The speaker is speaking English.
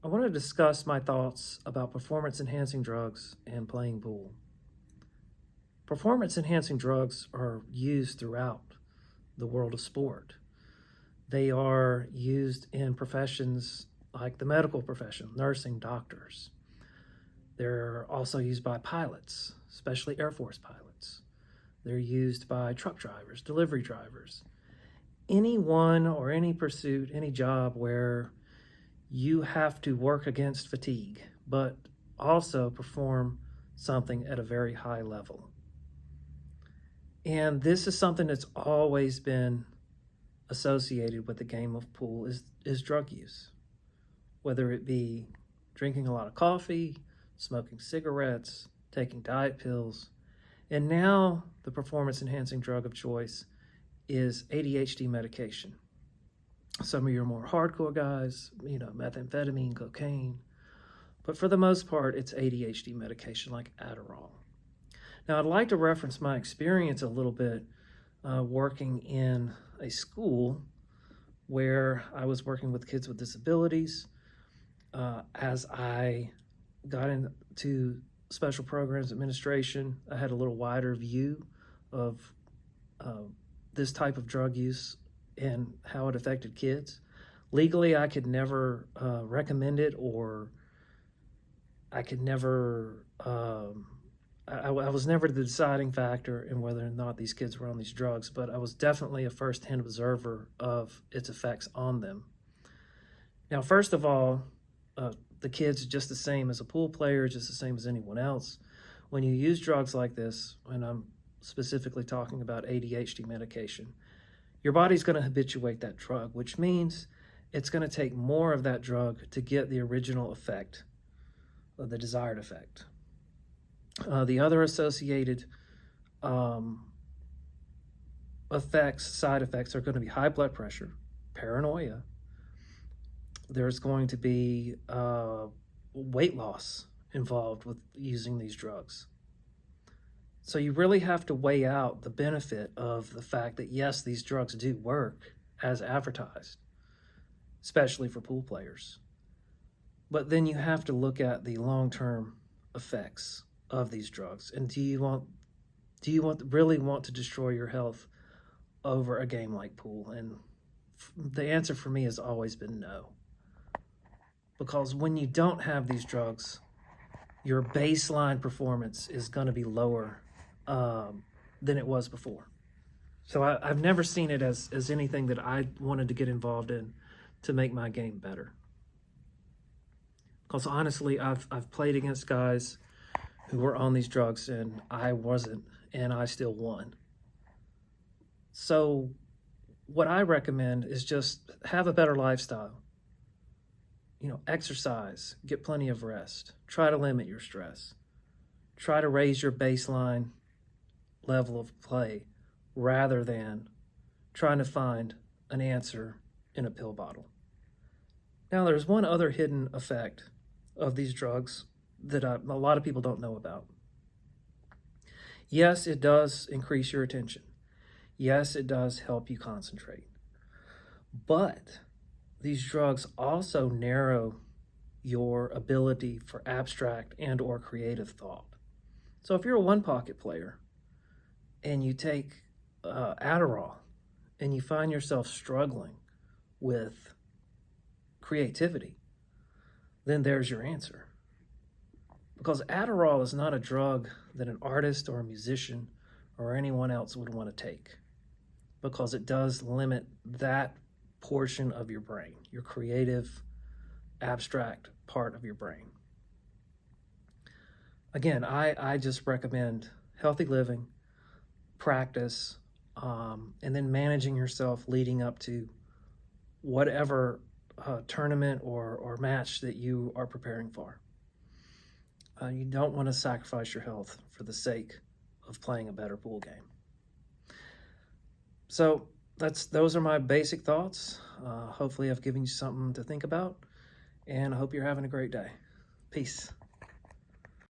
want to discuss my thoughts about performance-enhancing drugs and playing pool. Performance-enhancing drugs are used throughout the world of sport. They are used in professions like the medical profession, nursing, doctors. They're also used by pilots, especially Air Force pilots. They're used by truck drivers, delivery drivers. Anyone or any pursuit, any job where you have to work against fatigue, but also perform something at a very high level. And this is something that's always been associated with the game of pool is drug use, whether it be drinking a lot of coffee, smoking cigarettes, taking diet pills, and now the performance-enhancing drug of choice is ADHD medication. Some of your more hardcore guys, methamphetamine, cocaine, but for the most part, it's ADHD medication like Adderall. Now, I'd like to reference my experience a little bit working in a school where I was working with kids with disabilities. As I got into special programs administration, I had a little wider view of this type of drug use and how it affected kids. Legally, I could never recommend it, or I could never, I was never the deciding factor in whether or not these kids were on these drugs, but I was definitely a first-hand observer of its effects on them. Now, first of all, the kid's just the same as a pool player, just the same as anyone else. When you use drugs like this, and I'm specifically talking about ADHD medication, your body's going to habituate that drug, which means it's going to take more of that drug to get the original effect, or the desired effect. The other associated side effects are going to be high blood pressure, paranoia. There's going to be weight loss involved with using these drugs. So you really have to weigh out the benefit of the fact that, yes, these drugs do work as advertised, especially for pool players. But then you have to look at the long-term effects of these drugs. And do you really want to destroy your health over a game like pool? And the answer for me has always been no. Because when you don't have these drugs, your baseline performance is going to be lower than it was before. So I've never seen it as anything that I wanted to get involved in to make my game better. Because honestly, I've played against guys who were on these drugs and I wasn't, and I still won. So what I recommend is just have a better lifestyle. Exercise, get plenty of rest, try to limit your stress, try to raise your baseline level of play rather than trying to find an answer in a pill bottle. Now, there's one other hidden effect of these drugs that a lot of people don't know about. Yes, it does increase your attention. Yes, it does help you concentrate. But these drugs also narrow your ability for abstract and or creative thought. So if you're a one-pocket player and you take Adderall and you find yourself struggling with creativity, then there's your answer. Because Adderall is not a drug that an artist or a musician or anyone else would want to take, because it does limit that portion of your brain, your creative, abstract part of your brain. Again, I just recommend healthy living, practice, and then managing yourself leading up to whatever tournament or match that you are preparing for. You don't want to sacrifice your health for the sake of playing a better pool game. So those are my basic thoughts. Hopefully I've given you something to think about, and I hope you're having a great day. Peace.